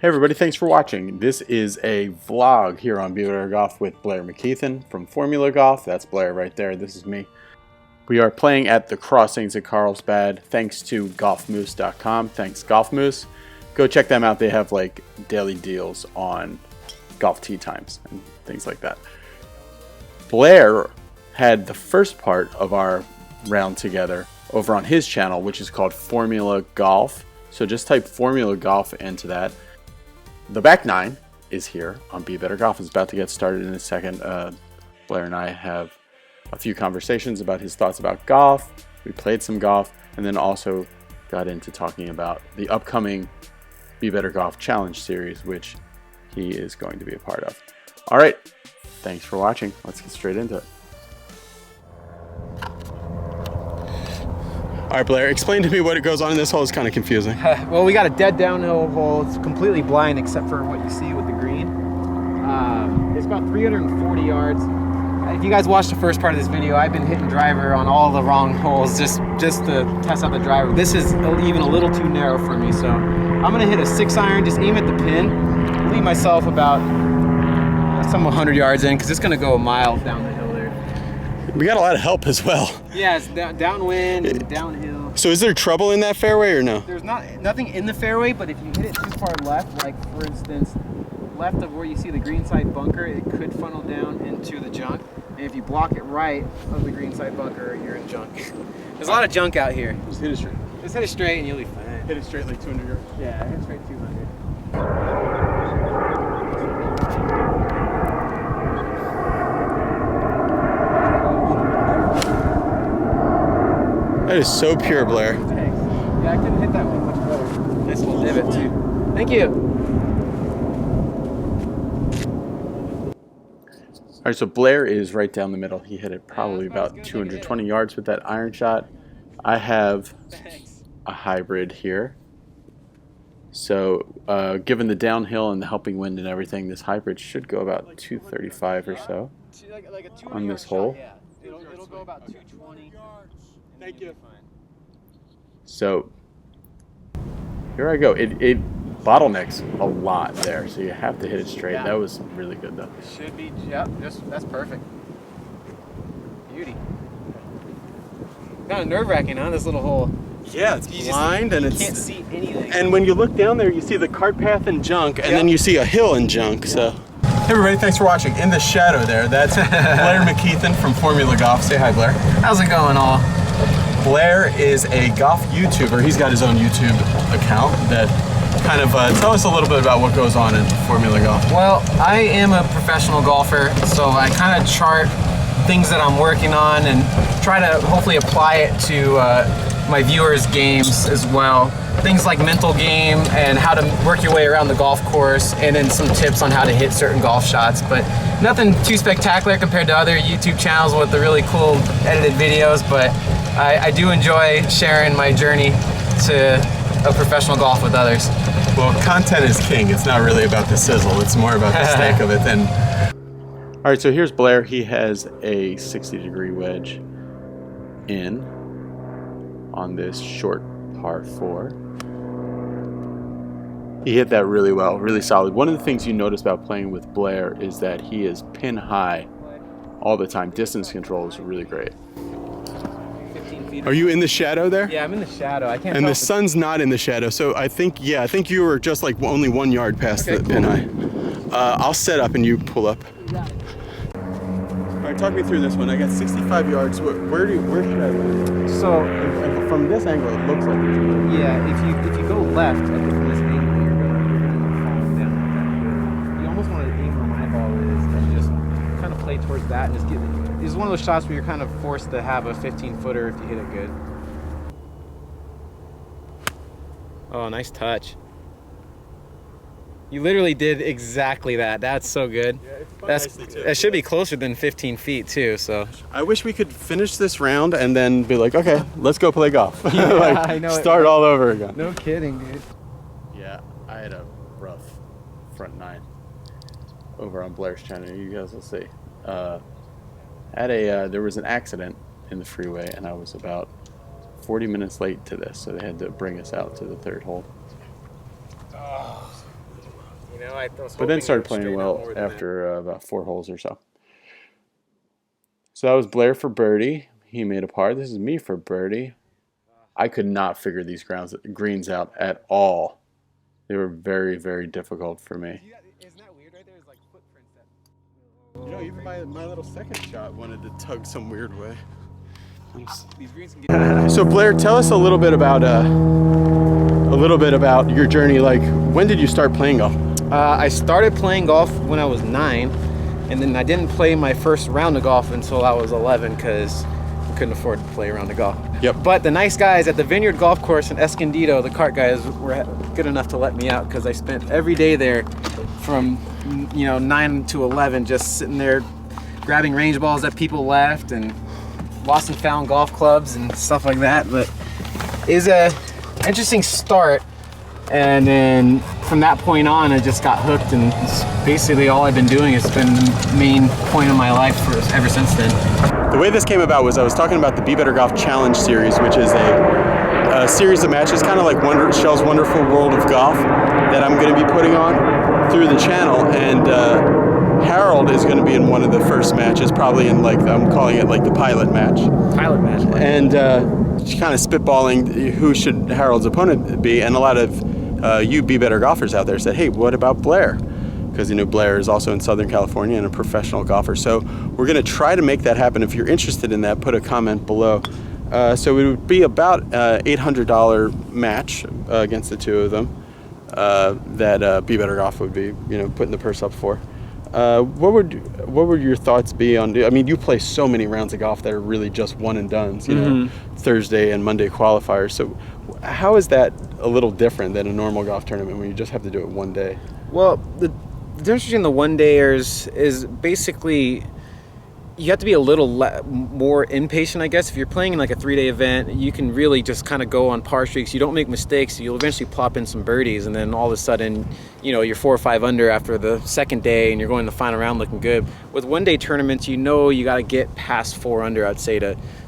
Hey everybody, thanks for watching. This is a vlog here on Be Better Golf with Blair McKeithen from Formula Golf. That's Blair right there. This is me. We are playing at the Crossings at Carlsbad thanks to golfmoose.com. Thanks Golf Moose. Go check them out. They have like daily deals on golf tee times and things like that. Blair had the first part of our round together over on his channel, which is called Formula Golf. So just type Formula Golf into that. The back nine is here on Be Better Golf. It's about to get started in a second. Blair and I have a few conversations about his thoughts about golf. We played some golf and then also got into talking about the upcoming Be Better Golf Challenge series, which he is going to be a part of. All right, thanks for watching. Let's get straight into it. All right, Blair, explain to me what goes on in this hole. It's kind of confusing. Well, we got a dead downhill hole. It's completely blind except for what you see with the green. It's about 340 yards. If you guys watched the first part of this video, I've been hitting driver on all the wrong holes just to test out the driver. This is even a little too narrow for me, so I'm gonna hit a 6-iron, just aim at the pin, leave myself about some 100 yards in, because it's gonna go a mile down the hill there. We got a lot of help as well. Yeah, it's downwind and downhill. So is there trouble in that fairway or no? There's nothing in the fairway, but if you hit it too far left, like for instance, left of where you see the green side bunker, it could funnel down into the junk. And if you block it right of the green side bunker, you're in junk. There's a lot of junk out here. Just hit it straight. Just hit it straight and you'll be fine. Hit it straight like 200 yards. Yeah, hit it straight 200. That is so pure, Blair. Thanks. Yeah, I couldn't hit that one much better. Nice little divot too. Thank you. All right, so Blair is right down the middle. He hit it probably about 220 yards with that iron shot. I have a hybrid here. So given the downhill and the helping wind and everything, this hybrid should go about 235 or so on this hole. It'll go about 220. Thank you. So here I go. It bottlenecks a lot there, so you have to hit it straight. Yeah. That was really good though. It should be, yeah, that's perfect. Beauty. Kind of nerve-wracking, huh, this little hole? Yeah, it's blind and you can't see anything. And when you look down there, you see the cart path and junk, and then you see a hill and junk, so. Hey everybody, thanks for watching. In the shadow there, that's Blair McKeithen from Formula Golf. Say hi, Blair. How's it going, all? Blair is a golf YouTuber. He's got his own YouTube account that kind of tell us a little bit about what goes on in Formula Golf. Well, I am a professional golfer, so I kind of chart things that I'm working on and try to hopefully apply it to my viewers' games as well. Things like mental game and how to work your way around the golf course, and then some tips on how to hit certain golf shots, but nothing too spectacular compared to other YouTube channels with the really cool edited videos, but I do enjoy sharing my journey to a professional golf with others. Well, content is king. It's not really about the sizzle. It's more about the steak of it. And all right, so here's Blair. He has a 60-degree wedge in on this short par 4. He hit that really well, really solid. One of the things you notice about playing with Blair is that he is pin high all the time. Distance control is really great. 15 feet. Are you in the shadow there? Yeah, I'm in the shadow. I can't. And the sun's not in the shadow, so I think you were just like only 1 yard past the pin high. I'll set up and you pull up. All right, talk me through this one. I got 65 yards. Where should I land? So from this angle, it looks like it's yeah. If you go left, like from this angle, you're gonna fall down like that. You almost want to aim where my ball is and just kind of play towards that and just get. It's one of those shots where you're kind of forced to have a 15-footer if you hit it good. Oh, nice touch. You literally did exactly that. That's so good. Yeah, that should be closer than 15 feet too. So I wish we could finish this round and then be like, okay, let's go play golf. Yeah, like, I know. Start all over again. No kidding, dude. Yeah, I had a rough front 9 over on Blair's channel. You guys will see. There was an accident in the freeway, and I was about 40 minutes late to this, so they had to bring us out to the 3rd hole. You know, I was But then hoping started to playing straighten out well more than that. after about 4 holes or so. So that was Blair for birdie. He made a par. This is me for birdie. I could not figure these greens out at all. They were very, very difficult for me. Isn't that weird right there? There's like footprints that... You know, even my little second shot wanted to tug some weird way. These greens can get... So Blair, tell us a little bit about your journey. Like, when did you start playing golf? I started playing golf when I was 9, and then I didn't play my first round of golf until I was 11 because I couldn't afford to play a round of golf. Yep. But the nice guys at the Vineyard Golf Course in Escondido, the cart guys, were good enough to let me out because I spent every day there from 9 to 11 just sitting there grabbing range balls that people left and lost and found golf clubs and stuff like that. But it was a interesting start, and then from that point on I just got hooked, and it's basically all I've been doing. It's been the main point of my life ever since then. The way this came about was I was talking about the Be Better Golf Challenge series, which is a series of matches, kind of like Shell's Wonderful World of Golf, that I'm going to be putting on through the channel. And Harold is going to be in one of the first matches, probably in I'm calling it like the pilot match. Pilot match. And kind of spitballing who should Harold's opponent be, and a lot of you Be Better golfers out there said, hey, what about Blair? Because Blair is also in Southern California and a professional golfer. So we're going to try to make that happen. If you're interested in that, put a comment below. So it would be about $800 match against the two of them that Be Better Golf would be putting the purse up for. What would your thoughts be on? I mean, you play so many rounds of golf that are really just one and dones. Thursday and Monday qualifiers. So how is that a little different than a normal golf tournament when you just have to do it one day? Well, the difference between the one-dayers is basically you have to be a little more impatient, I guess. If you're playing in like a 3-day event, you can really just kind of go on par streaks. You don't make mistakes. You'll eventually plop in some birdies, and then all of a sudden, you're 4 or 5 under after the second day, and you're going to the final round looking good. With one-day tournaments, you got to get past 4 under, I'd say,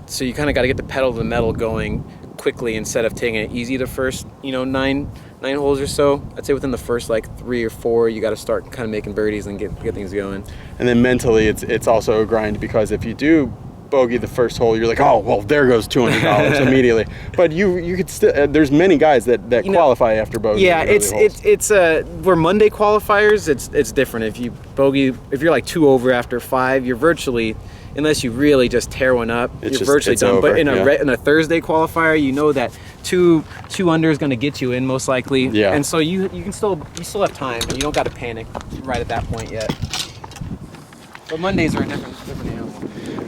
so you kind of got to get the pedal to the metal going quickly instead of taking it easy the first, 9 holes or so. I'd say within the first 3 or 4, you got to start kind of making birdies and get things going. And then mentally, it's also a grind, because if you do bogey the first hole, you're like, oh well, there goes $200 immediately. But you could still. There's many guys that qualify after bogey. Yeah, it's where Monday qualifiers. It's different. If you bogey, if you're 2 over after 5, you're virtually, unless you really just tear one up, you're virtually done. Over, but in a Thursday qualifier, that two under is going to get you in most likely. Yeah. And so you still have time, and you don't got to panic right at that point yet. But Mondays are a different animal.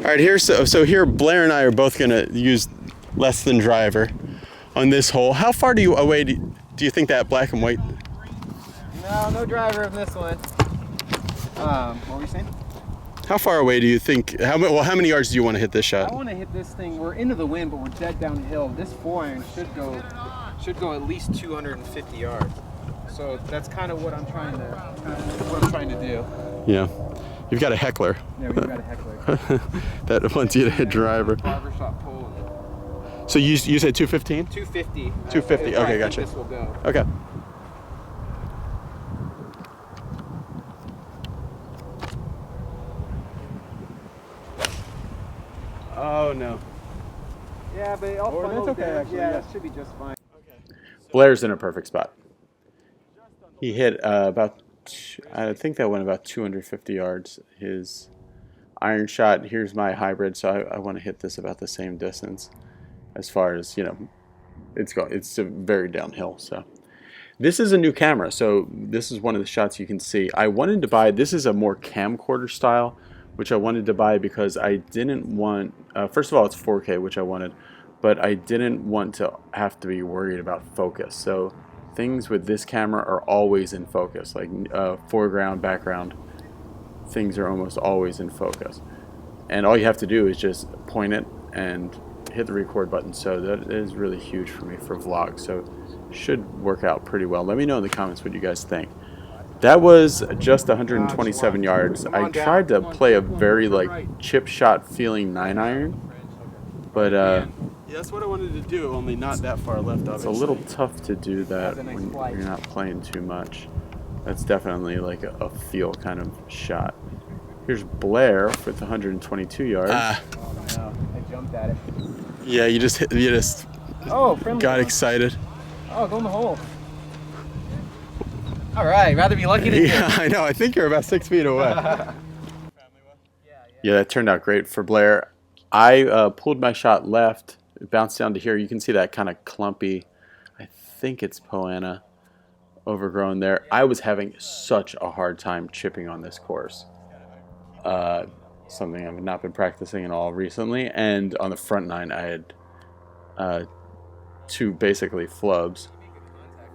All right, so here Blair and I are both going to use less than driver on this hole. How far away do you think that black and white? No driver on this one. What were you saying? How far away do you think? How many yards do you want to hit this shot? I want to hit this thing. We're into the wind, but we're dead downhill. This 4-iron should go at least 250 yards. So that's kind of what I'm trying to do. Yeah, you've got a heckler. Yeah, we've got a heckler. That wants you to hit driver. Barbershop pole. So you said 215? 250. 250. Okay, gotcha. This will go. Okay. Oh no. Yeah, but I'll find that's okay, actually. Yeah, it should be just fine. Okay. Blair's in a perfect spot. He hit I think that went about 250 yards. His iron shot, here's my hybrid, so I want to hit this about the same distance. As far as, it's a very downhill. So this is a new camera, so this is one of the shots you can see. I wanted to buy, this is a more camcorder style, which I wanted to buy because I didn't want, first of all, it's 4K, which I wanted, but I didn't want to have to be worried about focus. So things with this camera are always in focus, like foreground, background, things are almost always in focus. And all you have to do is just point it and hit the record button. So that is really huge for me for vlogs. So should work out pretty well. Let me know in the comments what you guys think. That was just 127 yards. I tried to play a very chip shot feeling 9-iron, but yeah, that's what I wanted to do, only not that far left of it. It's a little tough to do that when you're not playing too much. That's definitely like a feel kind of shot. Here's Blair with 122 yards. Oh no, I jumped at it. Yeah, you just got excited. Oh, go in the hole. All right, rather be lucky than good. Yeah, I know. I think you're about 6 feet away. Yeah, that turned out great for Blair. I pulled my shot left. It bounced down to here. You can see that kind of clumpy, I think it's Poana, overgrown there. I was having such a hard time chipping on this course. Something I've not been practicing at all recently. And on the front nine, I had 2 basically flubs.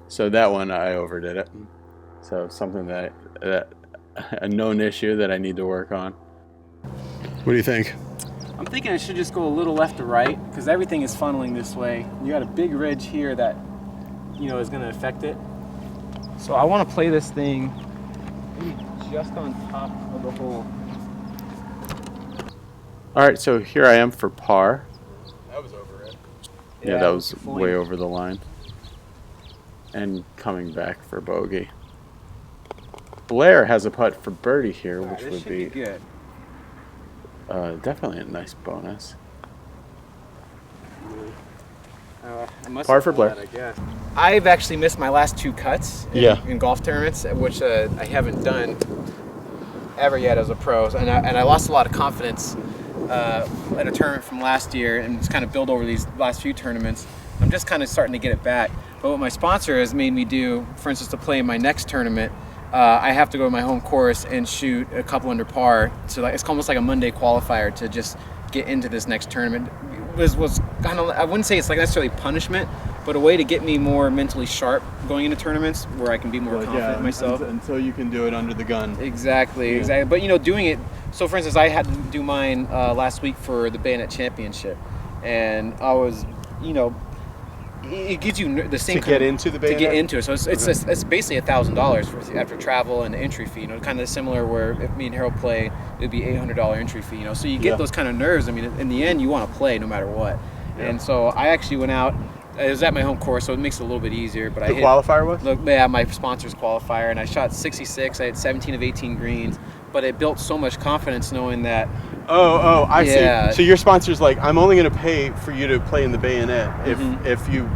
So that one, I overdid it. So something that a known issue that I need to work on. What do you think? I'm thinking I should just go a little left to right because everything is funneling this way. You got a big ridge here that, is going to affect it. So I want to play this thing maybe just on top of the hole. All right, so here I am for par. That was over it. Yeah, that was way over the line. And coming back for bogey. Blair has a putt for birdie here, which would be good. Definitely a nice bonus. Par for Blair. I guess. I've actually missed my last 2 cuts in golf tournaments, which I haven't done ever yet as a pro, and I lost a lot of confidence in a tournament from last year, and just kind of build over these last few tournaments. I'm just kind of starting to get it back. But what my sponsor has made me do, for instance, to play in my next tournament, I have to go to my home course and shoot a couple under par. So it's almost like a Monday qualifier to just get into this next tournament. Was kind of, I wouldn't say it's like necessarily punishment, but a way to get me more mentally sharp going into tournaments where I can be more confident in myself. Until you can do it under the gun. Exactly. But doing it. So for instance, I had to do mine last week for the Bayonet Championship, and I was, it gives you the same to get into the Bayonet? To get into it. So it's basically $1,000 after travel and the entry fee. Kind of similar where if me and Harold play, it'd be $800 entry fee. So you get those kind of nerves. I mean, in the end, you want to play no matter what. Yeah. And so I actually went out. It was at my home course, so it makes it a little bit easier. But qualifier was? My sponsor's qualifier, and I shot 66. I had 17 of 18 greens. But it built so much confidence knowing that. I see. So your sponsor's like, I'm only going to pay for you to play in the Bayonet if you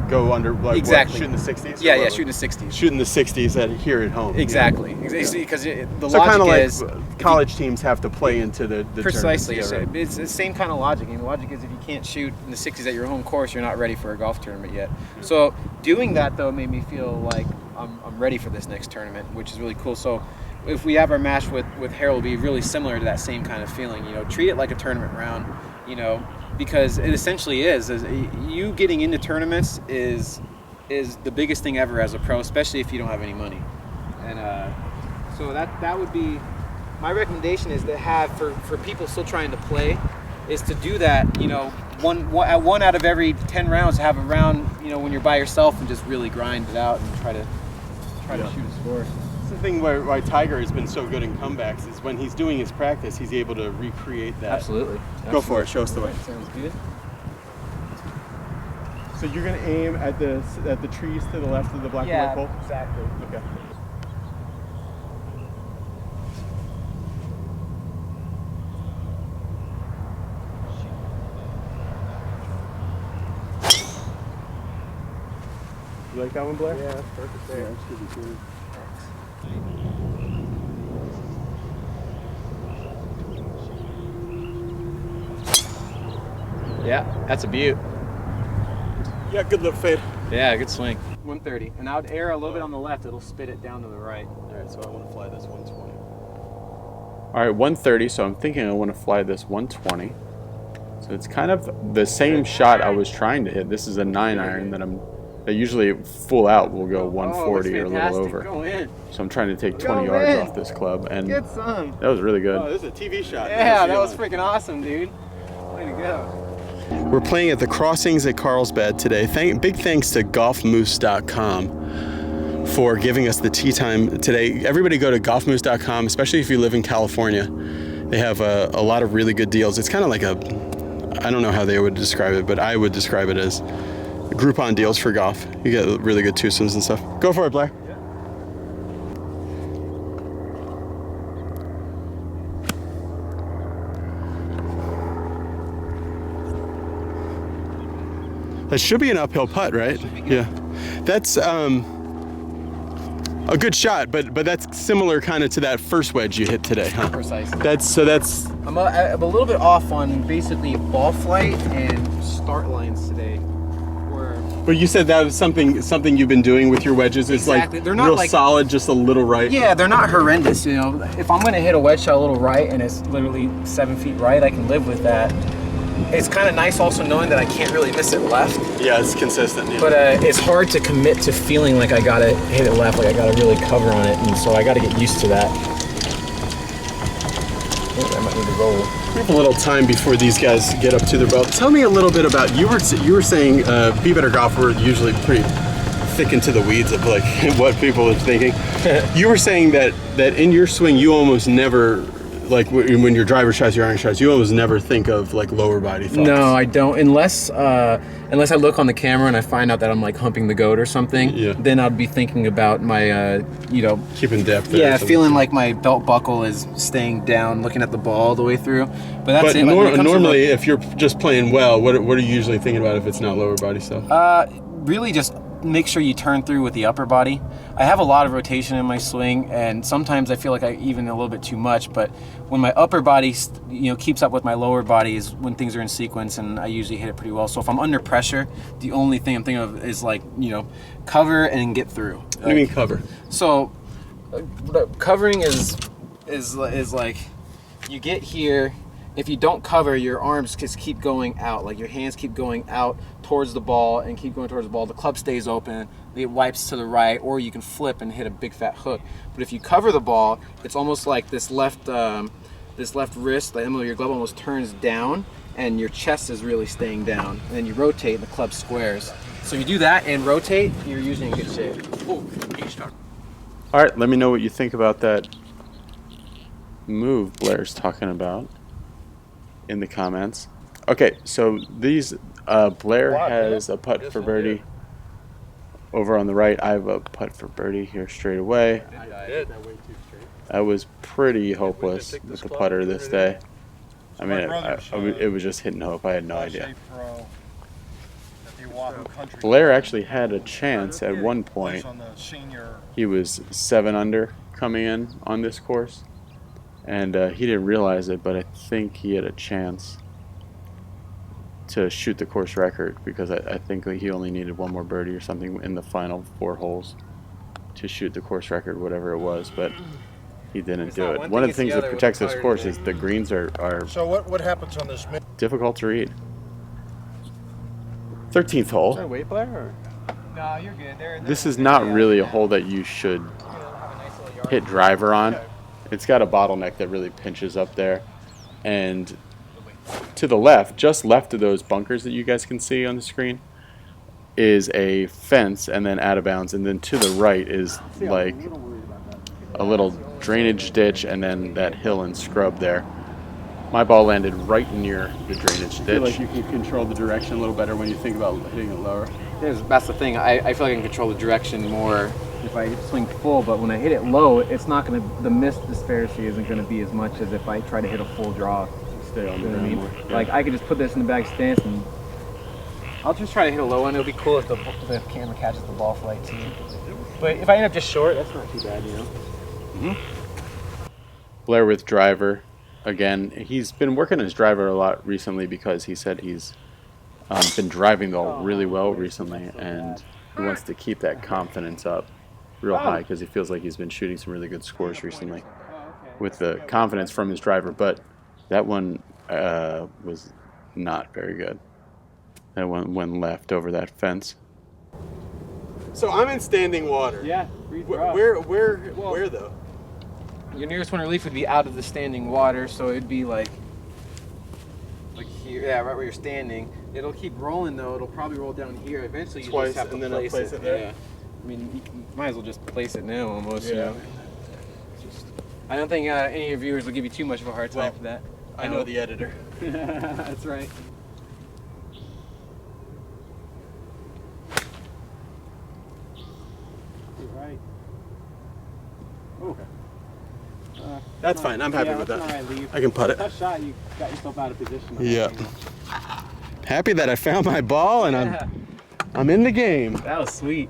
go under, like, exactly. Shooting the 60s? Yeah, shooting the 60s. Shooting the 60s here at home. Exactly. Because the so logic kind of is... like college teams have to play into the precisely. Yeah, right. It's the same kind of logic. And the logic is if you can't shoot in the 60s at your home course, you're not ready for a golf tournament yet. So doing that, though, made me feel like I'm ready for this next tournament, which is really cool. So if we have our match with Harold, it'll be really similar to that same kind of feeling. Treat it like a tournament round, because it essentially is you getting into tournaments is the biggest thing ever as a pro, especially if you don't have any money. And so that would be my recommendation, is to have for people still trying to play, is to do that. One out of every 10 rounds, have a round when you're by yourself and just really grind it out and try to shoot a score. The thing why Tiger has been so good in comebacks is when he's doing his practice, he's able to recreate that. Absolutely. Go for it. Show us the way. Sounds good. So you're going to aim at the trees to the left of the black and white pole? Yeah, exactly. Okay. You like that one, Blair? Yeah, that's perfect there. Yeah, that's good to see. Yeah, that's a beaut. Yeah, good little fade. Yeah, good swing. 130. And I would air a little bit on the left, it'll spit it down to the right. All right, so I want to fly this 120. All right, 130, so I'm thinking I want to fly this 120. So it's kind of the same shot I was trying to hit. This is a 9-iron that usually full out will go 140 or a little over. Go in. So I'm trying to take 20 yards off this club, and get some. That was really good. Oh, this is a TV shot. Yeah, that was freaking awesome, dude. Way to go. We're playing at the Crossings at Carlsbad today. Big thanks to golfmoose.com for giving us the tee time today. Everybody go to golfmoose.com, especially if you live in California. They have a lot of really good deals. It's kind of like I don't know how they would describe it, but I would describe it as Groupon deals for golf. You get really good twosomes and stuff. Go for it, Blair. That should be an uphill putt, right? Yeah. That's a good shot, but that's similar kind of to that first wedge you hit today, huh? Precisely. That's I'm a little bit off on basically ball flight and start lines today. But you said that was something you've been doing with your wedges. It's exactly. Like they're not real like, solid, just a little right. Yeah, they're not horrendous. You know, if I'm gonna hit a wedge shot a little right and it's literally 7 feet right, I can live with that. It's kind of nice also knowing that I can't really miss it left. Yeah, it's consistent. Yeah. But it's hard to commit to feeling like I gotta hit it left, like I gotta really cover on it, and so I gotta get used to that. I might need to roll. We have a little time before these guys get up to their belt. Tell me a little bit about, you were saying Be Better Golf, we're usually pretty thick into the weeds of like what people are thinking. You were saying that in your swing you almost never, like when your driver shots, your iron shots, you almost never think of like lower body thoughts. No, I don't, unless I look on the camera and I find out that I'm like humping the goat or something. Yeah. Then I'd be thinking about my, keeping depth there. Yeah, feeling like my belt buckle is staying down, looking at the ball all the way through. But that's it. Normally, if you're just playing well, what are you usually thinking about if it's not lower body stuff? Really just make sure you turn through with the upper body. I have a lot of rotation in my swing, and sometimes I feel like I even a little bit too much, but when my upper body keeps up with my lower body is when things are in sequence, and I usually hit it pretty well. So if I'm under pressure, the only thing I'm thinking of is like, cover and get through. What do you mean cover? So covering is like you get here. If you don't cover, your arms just keep going out, like your hands keep going out towards the ball and keep going towards the ball. The club stays open, it wipes to the right, or you can flip and hit a big fat hook. But if you cover the ball, it's almost like this left wrist, the hem of your glove almost turns down, and your chest is really staying down. And then you rotate, and the club squares. So you do that and rotate, you're usually in good shape. All right, let me know what you think about that move Blair's talking about in the comments. Okay, so these Blair has a putt for birdie over on the right. I have a putt for birdie here straight away. I was pretty hopeless with the putter this day. I mean, it was just hitting hope. I had no idea. Blair actually had a chance at one point. He was 7 under coming in on this course, and he didn't realize it, but I think he had a chance to shoot the course record, because I think he only needed one more birdie or something in the final 4 holes to shoot the course record, whatever it was, but he didn't do it. One of the things that protects this course is the greens are so what happens on this? difficult to read. 13th hole. Should I wait, Blair? Or? No, you're good. This is not really a hole that you should hit driver on. It's got a bottleneck that really pinches up there, and to the left, just left of those bunkers that you guys can see on the screen, is a fence and then out of bounds, and then to the right is like a little drainage ditch and then that hill and scrub there. My ball landed right near the drainage ditch. I feel like you can control the direction a little better when you think about hitting it lower. That's the thing. I feel like I can control the direction more if I swing full, but when I hit it low, it's not going to, the miss disparity isn't going to be as much as if I try to hit a full draw. Stay on the ground more. Yeah. Like I could just put this in the bag stance, and I'll just try to hit a low one. It'll be cool if the camera catches the ball flight too. But if I end up just short, that's not too bad, Blair with driver. Again, he's been working his driver a lot recently because he said he's been driving the ball really well recently, and he wants to keep that confidence up real high because he feels like he's been shooting some really good scores recently with the confidence from his driver. But that one was not very good. That one went left over that fence. So I'm in standing water. Yeah. Where though? Your nearest one relief would be out of the standing water, so it'd be like here, yeah, right where you're standing. It'll keep rolling though. It'll probably roll down here. Eventually, you Twice, just have to and then I'll place it there. Yeah. I mean, you might as well just place it now, almost. Yeah. You know? I don't think any of your viewers will give you too much of a hard time for that. I know the editor. That's right. You're right. Okay. That's fine. I'm happy with that. I can putt it. Tough shot. You got yourself out of position. Yeah. Happy that I found my ball, and I'm I'm in the game. That was sweet.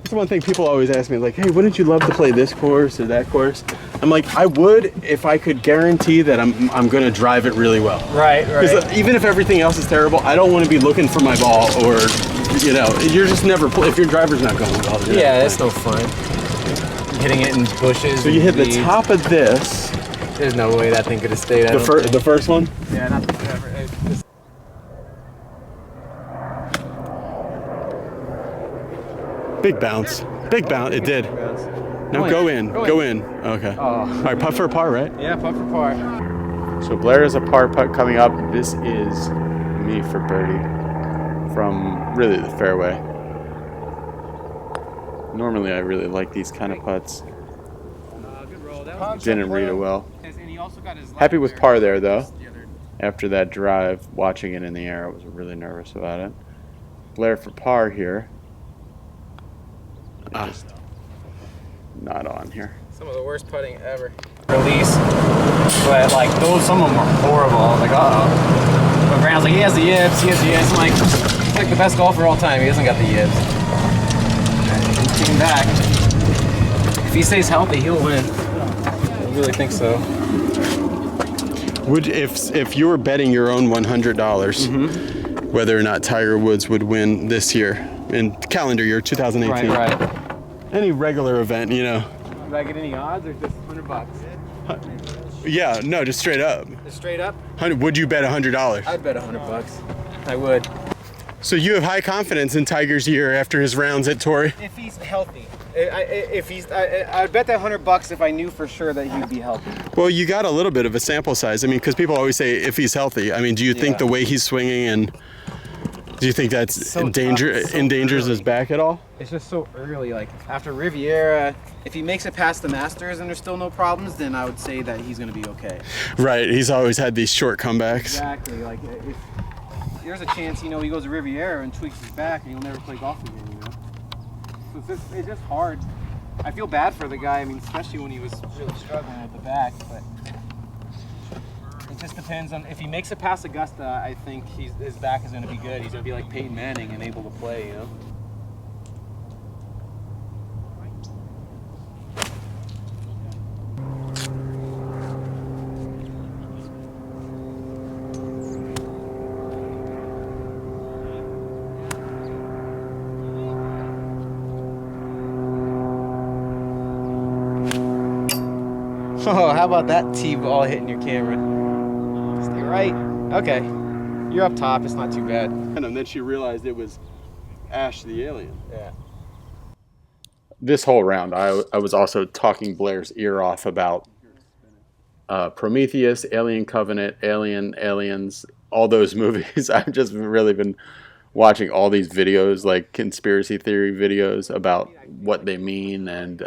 That's one thing people always ask me, like, hey, wouldn't you love to play this course or that course? I'm like, I would if I could guarantee that I'm going to drive it really well. Right. Because even if everything else is terrible, I don't want to be looking for my ball, or, you know, you're just never if your driver's not going well. Yeah, that's no fun. Hitting it in bushes. So you hit the top of this. There's no way that thing could have stayed. The first one? Yeah, not the forever. Big bounce. Big bounce. It did. No, go in. Go in. Okay. Oh. All right, putt for a par, right? Yeah, putt for par. So Blair is a par putt coming up. This is me for birdie from really the fairway. Normally I really like these kind of putts. Didn't read it well. Happy with par there though. After that drive, watching it in the air, I was really nervous about it. Blair for par here. Just not on here. Some of the worst putting ever. Release, but like those, some of them are horrible. I was like, uh-oh. But Brown's like, he has the yips, he has the yips. I'm like, he's like the best golfer of all time. He hasn't got the yips. Take him back. If he stays healthy, he'll win. I really think so. Would if you were betting your own $100, whether or not Tiger Woods would win this year in calendar year 2018? Right. Any regular event, you know. Do I get any odds or just $100? Yeah, no, just straight up. Just straight up? Would you bet $100? I'd bet $100. I would. So you have high confidence in Tiger's year after his rounds at Torrey? If he's healthy. I would bet that $100 if I knew for sure that he'd be healthy. Well, you got a little bit of a sample size. I mean, because people always say if he's healthy. I mean, do you think the way he's swinging and do you think that's endangers his back at all? It's just so early. Like after Riviera, if he makes it past the Masters and there's still no problems, then I would say that he's going to be okay. Right. He's always had these short comebacks. Exactly. Like if there's a chance, you know, he goes to Riviera and tweaks his back and he'll never play golf again, you know. So it's just hard. I feel bad for the guy. I mean, especially when he was really struggling with the back, but it just depends on if he makes it past Augusta. I think his back is going to be good. He's going to be like Peyton Manning and able to play, you know. Oh, how about that T-ball hitting your camera? Stay right. Okay. You're up top. It's not too bad. And then she realized it was Ash the alien. Yeah. This whole round, I was also talking Blair's ear off about Prometheus, Alien Covenant, Aliens, all those movies. I've just really been watching all these videos, like conspiracy theory videos about what they mean and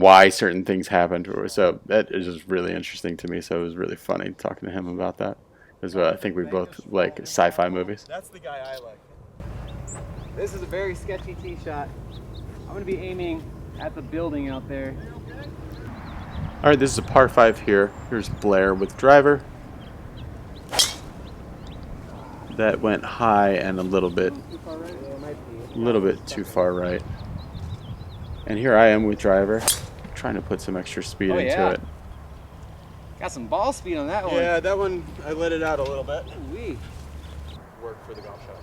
why certain things happened. So that is just really interesting to me. So it was really funny talking to him about that. Because I think we both like sci-fi movies. That's the guy I like. This is a very sketchy tee shot. I'm going to be aiming at the building out there. All right, this is a par 5 here. Here's Blair with driver. That went high and a little bit too far right. And here I am with driver, trying to put some extra speed into it. Got some ball speed on that one. Yeah, that one, I let it out a little bit. Ooh-wee. Work for the golf shot.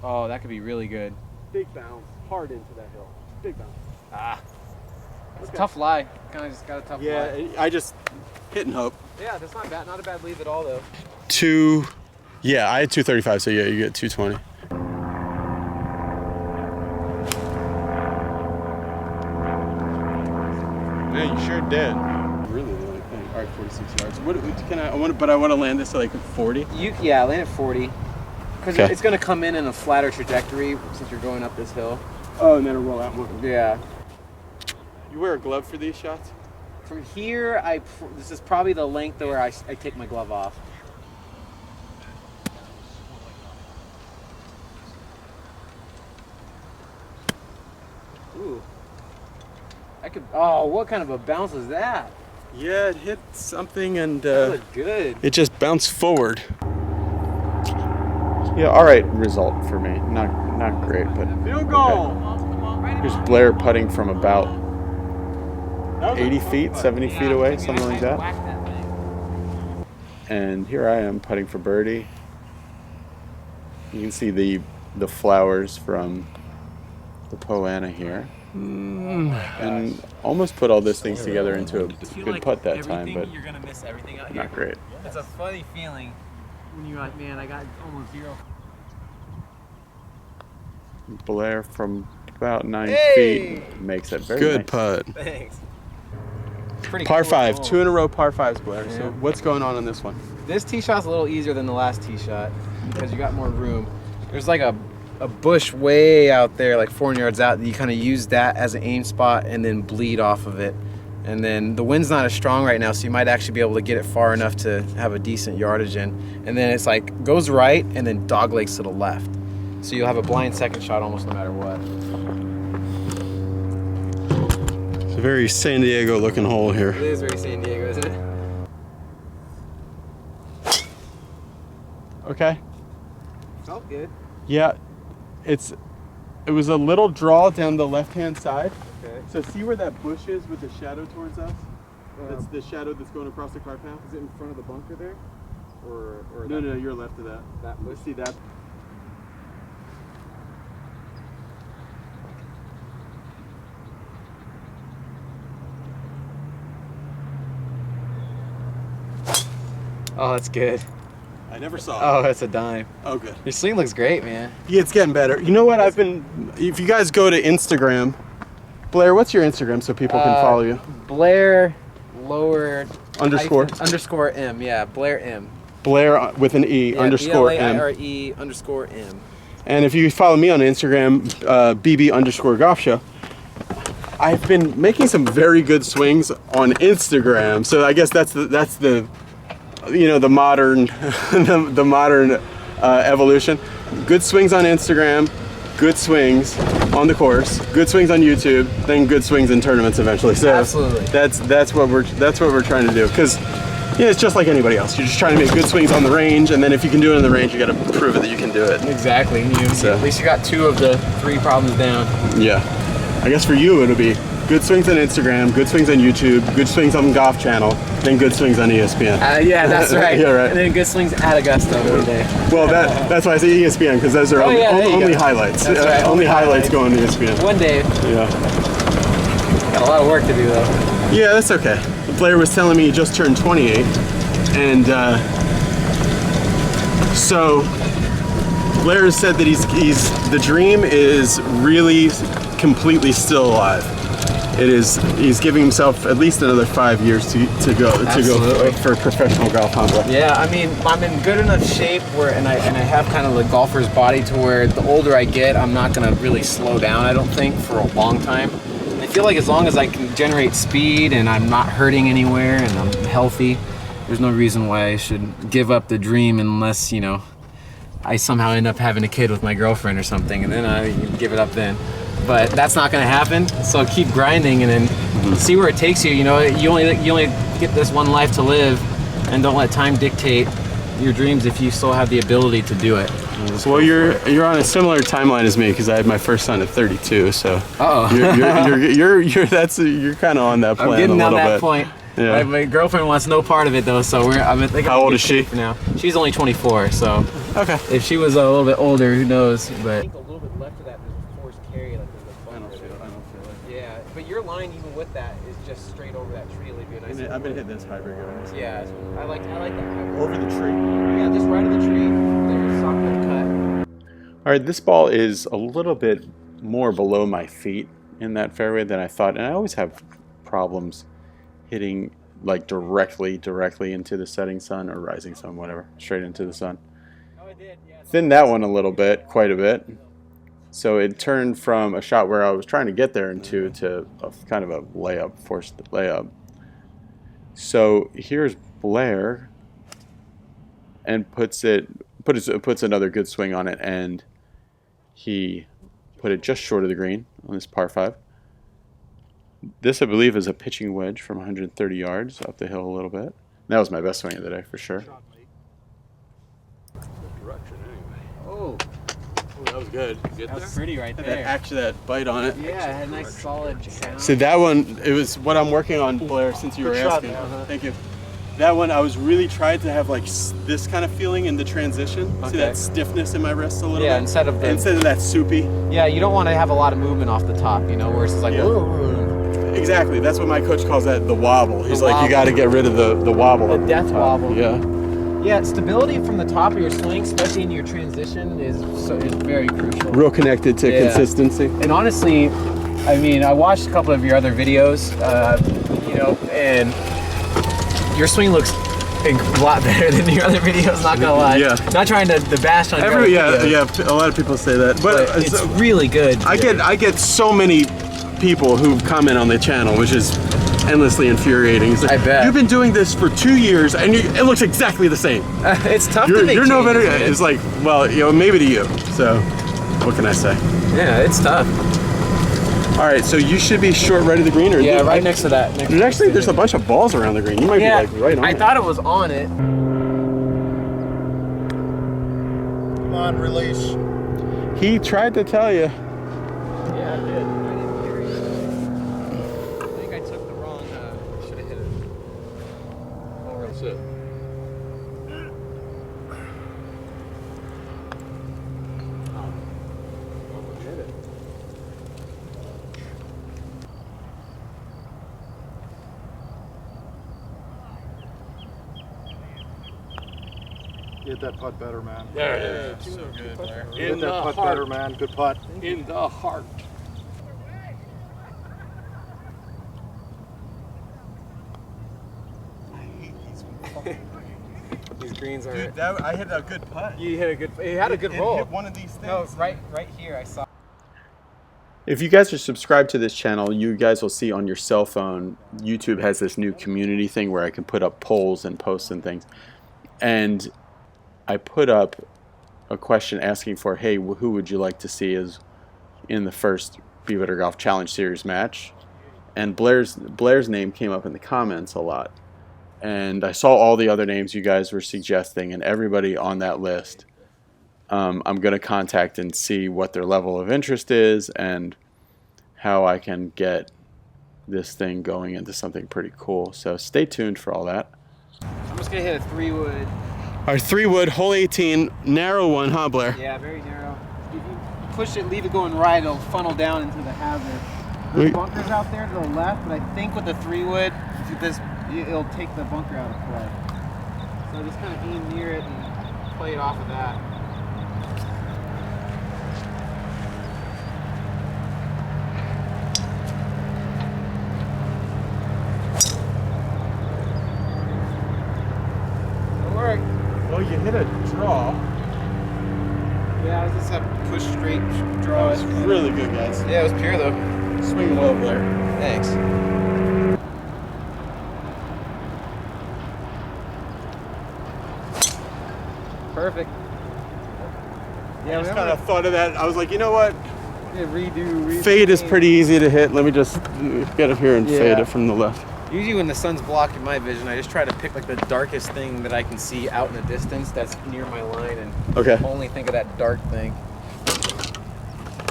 Oh, that could be really good. Big bounce, hard into that hill. Big bounce. Ah. It's a tough lie. Kind of just got a tough lie. Yeah, I just hit and hope. Yeah, that's not bad. Not a bad lead at all, though. Yeah, I had 235, so yeah, you get 220. Man, you sure did. Really the only thing. All right, 46 yards. But I want to land this at like 40. Yeah, land at 40. Because it's going to come in a flatter trajectory since you're going up this hill. Oh, and then it'll roll out more. Yeah. You wear a glove for these shots? From here, this is probably the length where I take my glove off. Oh, what kind of a bounce was that? Yeah, it hit something and That looked good. it just bounced forward. Yeah, all right result for me. Not great, but Field goal. okay. Here's Blair putting from about 80 feet, 70 feet away, something like that. And here I am putting for birdie. You can see the flowers from the Poana here. And almost put all those things together into a good putt that time, but you're gonna miss everything out not great. It's a funny feeling when you're like, man, I got almost 0. Blair from about 9 feet makes it very Good nice. putt. Thanks. Pretty Par cool 5, goal. 2 in a row par 5s, Blair. Yeah. So what's going on this one? This tee shot's a little easier than the last tee shot because you got more room. There's like a bush way out there, like 400 yards out, that you kind of use that as an aim spot and then bleed off of it. And then the wind's not as strong right now, so you might actually be able to get it far enough to have a decent yardage in. And then it's like goes right and then doglegs to the left. So you'll have a blind second shot almost no matter what. It's a very San Diego looking hole here. It is very San Diego, isn't it? Okay. Felt good. Yeah, it was a little draw down the left-hand side. Okay. So see where that bush is with the shadow towards us? That's the shadow that's going across the car path. Is it in front of the bunker there? Or No, you're left of that. that bush? See that? Oh, that's good. I never saw it. Oh, that's a dime. Oh, good. Your swing looks great, man. Yeah, it's getting better. You know what? If you guys go to Instagram, Blair, what's your Instagram so people can follow you? Blair lower Underscore? underscore M. Yeah, Blair M. Blair with an E, Yeah, underscore M. BLAIRE underscore M. And if you follow me on Instagram, BB_golf show, I've been making some very good swings on Instagram. So I guess that's the you know, the modern the modern evolution. Good swings on Instagram, good swings on the course, good swings on YouTube, then good swings in tournaments eventually. So Absolutely. that's what we're trying to do, because yeah, it's just like anybody else. You're just trying to make good swings on the range, and then if you can do it in the range, you got to prove it that you can do it. Exactly. So- At least you got 2 of the 3 problems down. Yeah. I guess for you it'll be good swings on Instagram, good swings on YouTube, good swings on the Golf Channel, then good swings on ESPN. Yeah, that's right. Yeah, right. And then good swings at Augusta one day. Well, that's why I say ESPN, because those are Oh, yeah, there you only go. highlights. That's right, Only only highlights highlights. go on ESPN. One day. Yeah. Got a lot of work to do though. Yeah, that's okay. Blair was telling me he just turned 28, and so Blair has said that the dream is really completely still alive. He's giving himself at least another 5 years to go Absolutely. for professional golf. Yeah, I mean, I'm in good enough shape and I have kind of the golfer's body to where the older I get, I'm not gonna really slow down, I don't think, for a long time. I feel like as long as I can generate speed and I'm not hurting anywhere and I'm healthy, there's no reason why I should give up the dream unless, you know, I somehow end up having a kid with my girlfriend or something, and then I give it up then. But that's not gonna happen, so keep grinding and then see where it takes you. You know, you only get this one life to live, and don't let time dictate your dreams if you still have the ability to do it. Well, you're on a similar timeline as me, because I had my first son at 32. So Uh-oh. you're kind of on that plan I'm getting a on little that bit. point. Yeah. My girlfriend wants no part of it though, so I think How old is she? now? She's only 24, so Okay. if she was a little bit older, who knows? But I think a little bit left of that there's a forced carry, like there's a bunker there. I don't feel Yeah, but your line even with that is just straight over that tree. It'll be a nice. it. I've been hitting this hybrid going. Yeah, I like that. Over the tree. Yeah, just right of the tree. There's a soft cut. All right, this ball is a little bit more below my feet in that fairway than I thought, and I always have problems hitting like directly into the setting sun or rising sun, whatever, straight into the sun. Oh, I did. Yeah. Thinned that one a little bit, quite a bit. So it turned from a shot where I was trying to get there to a kind of a layup, forced layup. So here's Blair, and puts another good swing on it, and he put it just short of the green on this par 5. This, I believe, is a pitching wedge from 130 yards up the hill a little bit. That was my best swing of the day for sure. Oh, that was good. That was pretty right Had there. that actually that bite on it. Yeah, it had a nice solid sound. See, that one, it was what I'm working on, Blair, since you were asking. Thank you. That one, I was really trying to have like this kind of feeling in the transition. See that stiffness in my wrist a little bit? Instead of that soupy. Yeah, you don't want to have a lot of movement off the top, you know, where it's like, Exactly. That's what my coach calls that, the wobble. He's The like, wobble. you got to get rid of the wobble. The death wobble. Yeah. Yeah, stability from the top of your swing, especially in your transition, is very crucial. Real connected to consistency. And honestly, I mean, I watched a couple of your other videos, you know, and your swing looks a lot better than your other videos, not gonna lie. Yeah. Not trying to bash on your other videos. A lot of people say that. But It's really good. I get so many people who comment on the channel, which is endlessly infuriating. It's like, I bet. You've been doing this for 2 years and it looks exactly the same. It's tough to make You're no better. changes, man. It's like, well, you know, maybe to you. So, what can I say? Yeah, it's tough. All right, so you should be short right of the green, or Yeah, right next to that. There's a bunch of balls around the green. You might be like right on I it. thought it was on it. Come on, release. He tried to tell you. Yeah, I did. I didn't hear you. I think I took the wrong, should have hit it. Oh, that's it. Hit that putt better, man. There it is. So good, Blair. In Hit the that putt heart. better, man. Good putt. In the heart. These greens are. Dude, I hit a good putt. You hit a good. You had a good roll. Hit one of these things. No, right here. I saw. If you guys are subscribed to this channel, you guys will see on your cell phone, YouTube has this new community thing where I can put up polls and posts and things. And I put up a question asking for, hey, who would you like to see as in the first Be Better Golf Challenge Series match? And Blair's name came up in the comments a lot. And I saw all the other names you guys were suggesting, and everybody on that list I'm going to contact and see what their level of interest is and how I can get this thing going into something pretty cool. So stay tuned for all that. I'm just gonna hit a 3-wood. Our 3-wood, hole 18, narrow one, huh, Blair? Yeah, very narrow. If you push it, leave it going right, it'll funnel down into the hazard. There's bunkers out there to the left, but I think with the 3-wood, it'll take the bunker out of play. So just kind of aim near it and play it off of that. Well, you hit a draw. Yeah, I was just a push straight draw. That was really good, guys. Yeah, it was pure though. Swing well, Blair. Thanks. Perfect. Yeah, I just kind of thought of that. I was like, you know what? redo. Fade is pretty easy to hit. Let me just get up here and fade it from the left. Usually when the sun's blocking my vision, I just try to pick like the darkest thing that I can see out in the distance that's near my line and only think of that dark thing.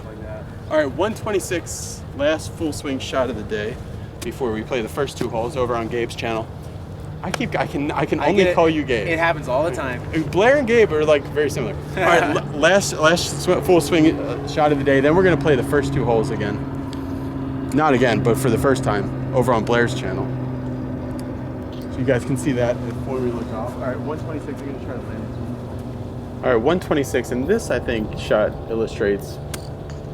Like that. All right, 126, last full swing shot of the day before we play the first 2 holes over on Gabe's channel. I can only call you Gabe. It happens all the time. Blair and Gabe are like very similar. All right, last full swing shot of the day. Then we're gonna play the first 2 holes again. Not again, but for the first time over on Blair's channel. So you guys can see that before we look off. All right, 126. We're gonna try to land it. All right, 126, and this I think shot illustrates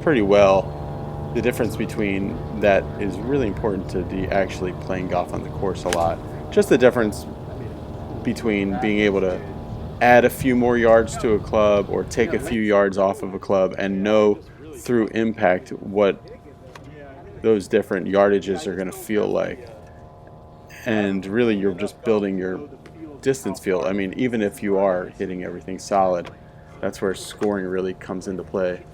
pretty well the difference between that is really important to the actually playing golf on the course a lot. Just the difference between being able to add a few more yards to a club or take a few yards off of a club and know through impact what those different yardages are going to feel like. And really you're just building your distance field. I mean, even if you are hitting everything solid, that's where scoring really comes into play.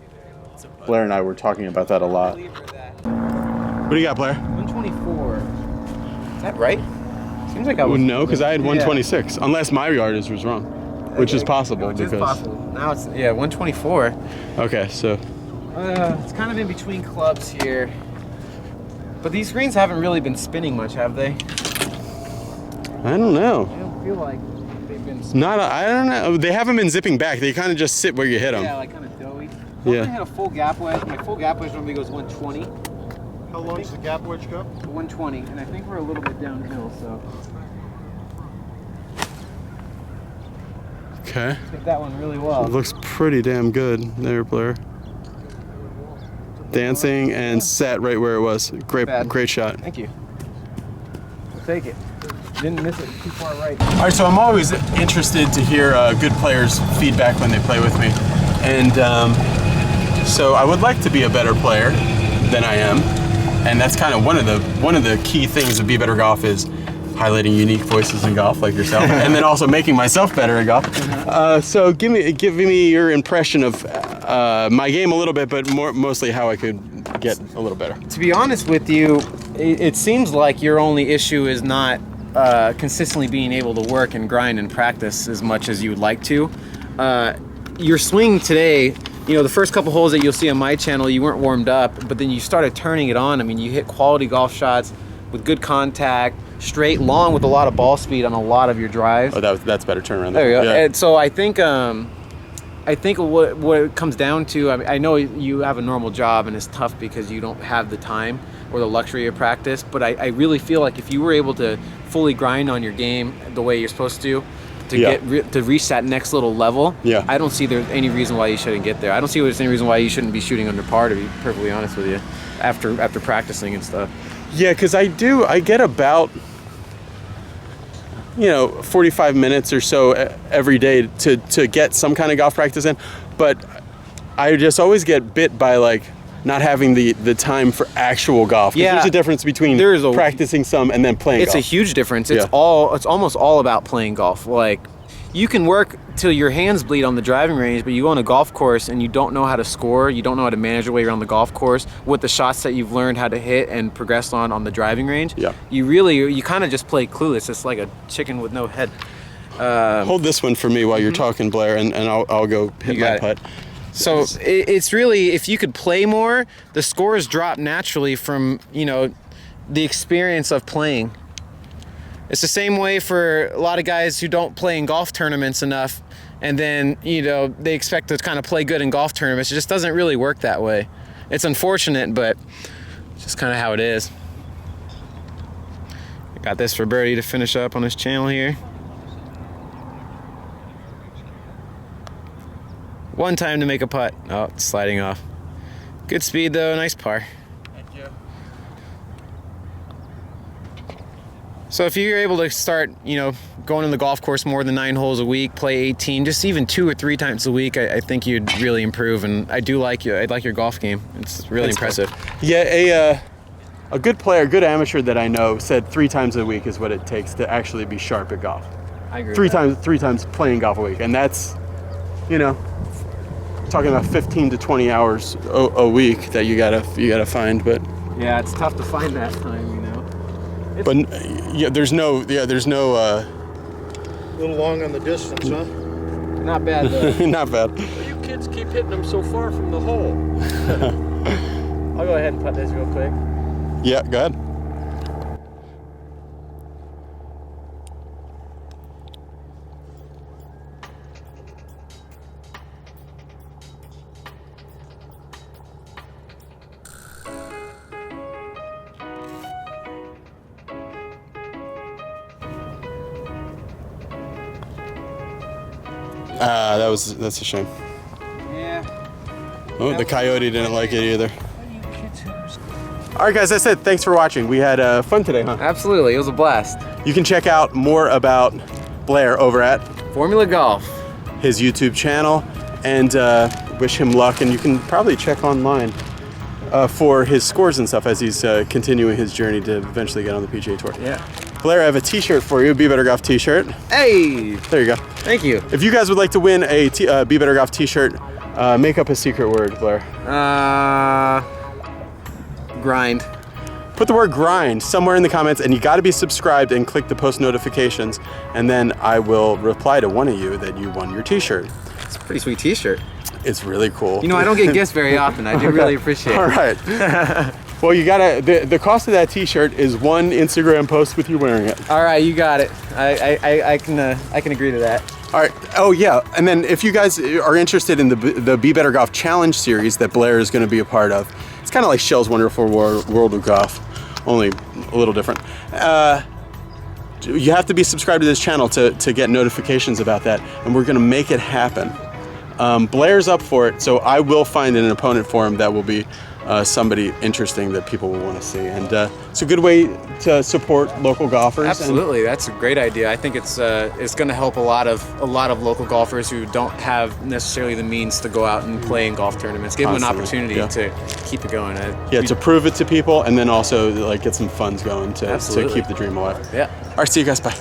Blair and I were talking about that a lot. What do you got, Blair? 126. Is that right? Seems like I was. No, because I had Yeah. 126, unless my yardage was wrong, which is possible. Which is because possible. Now it's 124. Okay, so It's kind of in between clubs here. But these greens haven't really been spinning much, have they? I don't know. I don't feel like they've been spinning. I don't know. They haven't been zipping back. They kind of just sit where you hit them. Yeah, like kind of doughy. Yeah. I hit a full gap wedge. My full gap wedge normally goes 120. How long does the gap wedge go? 120, and I think we're a little bit downhill, so Okay. hit that one really well. It looks pretty damn good there, Blair. Dancing and sat right where it was. Great, Bad. great shot. Thank you. I'll take it. Didn't miss it too far right. All right, so I'm always interested to hear good players' feedback when they play with me, and so I would like to be a better player than I am, and that's kind of one of the key things of Be Better Golf is highlighting unique voices in golf like yourself, and then also making myself better at golf. So give me your impression of my game a little bit, but mostly how I could get a little better. To be honest with you, it seems like your only issue is not consistently being able to work and grind and practice as much as you would like to. Your swing today, you know, the first couple holes that you'll see on my channel, you weren't warmed up, but then you started turning it on. I mean, you hit quality golf shots with good contact, straight, long, with a lot of ball speed on a lot of your drives. Oh, that's better turnaround. There you go. Yeah. And so I think what it comes down to, I know you have a normal job and it's tough because you don't have the time or the luxury of practice, but I really feel like if you were able to fully grind on your game the way you're supposed to to reach that next little level, Yeah. I don't see there's any reason why you shouldn't get there. I don't see there's any reason why you shouldn't be shooting under par, to be perfectly honest with you, after practicing and stuff. Yeah, because I get about 45 minutes or so every day to get some kind of golf practice in, but I just always get bit by like not having the time for actual golf. 'Cause Yeah. there's a difference between practicing some and then playing It's golf. a huge difference. It's Yeah. almost all about playing golf. Like, you can work till your hands bleed on the driving range, but you go on a golf course and you don't know how to score, you don't know how to manage your way around the golf course with the shots that you've learned how to hit and progress on the driving range. Yeah. You kind of just play clueless. It's like a chicken with no head. Hold this one for me while you're talking, Blair, and I'll go hit You my got it. putt. So it's really, if you could play more, the scores drop naturally from, the experience of playing. It's the same way for a lot of guys who don't play in golf tournaments enough, and then, they expect to kind of play good in golf tournaments. It just doesn't really work that way. It's unfortunate, but it's just kind of how it is. I got this for Birdie to finish up on his channel here. One time to make a putt. Oh, it's sliding off. Good speed though, nice par. Thank you. So if you're able to start, going to the golf course more than 9 holes a week, play 18, just even 2 or 3 times a week, I think you'd really improve. And I do like you. I like your golf game. It's really impressive. Yeah, a good player, good amateur that I know said 3 times a week is what it takes to actually be sharp at golf. I agree. 3 times playing golf a week, and that's, talking about 15 to 20 hours a week that you gotta find. But Yeah, it's tough to find that time, but there's no A little long on the distance, huh? Not bad though. not bad. You kids keep hitting them so far from the hole. I'll go ahead and putt this real quick. Yeah, go ahead. That's a shame. Yeah. Oh, the coyote didn't like it either. All right, guys, that's it. Thanks for watching. We had fun today, huh? Absolutely, it was a blast. You can check out more about Blair over at Formula Golf. his YouTube channel, and wish him luck. And you can probably check online for his scores and stuff as he's continuing his journey to eventually get on the PGA Tour. Yeah. Blair, I have a t-shirt for you, Be Better Golf t-shirt. Hey! There you go. Thank you. If you guys would like to win a Be Better Golf t-shirt, make up a secret word, Blair. Grind. put the word grind somewhere in the comments, and you got to be subscribed and click the post notifications, and then I will reply to one of you that you won your t-shirt. It's a pretty sweet t-shirt. It's really cool. You know, I don't get gifts very often. I do really appreciate it. All right. Well, you gotta. The cost of that T-shirt is one Instagram post with you wearing it. All right, you got it. I can agree to that. All right. Oh yeah. And then if you guys are interested in the Be Better Golf Challenge series that Blair is going to be a part of, it's kind of like Shell's Wonderful World of Golf, only a little different. You have to be subscribed to this channel to get notifications about that, and we're going to make it happen. Blair's up for it, so I will find an opponent for him that will be somebody interesting that people will want to see, and it's a good way to support local golfers. Absolutely, that's a great idea. I think it's going to help a lot of local golfers who don't have necessarily the means to go out and play in golf tournaments. Give them an opportunity to keep it going. To prove it to people, and then also like get some funds going to keep the dream alive. Yeah. All right, see you guys. Bye.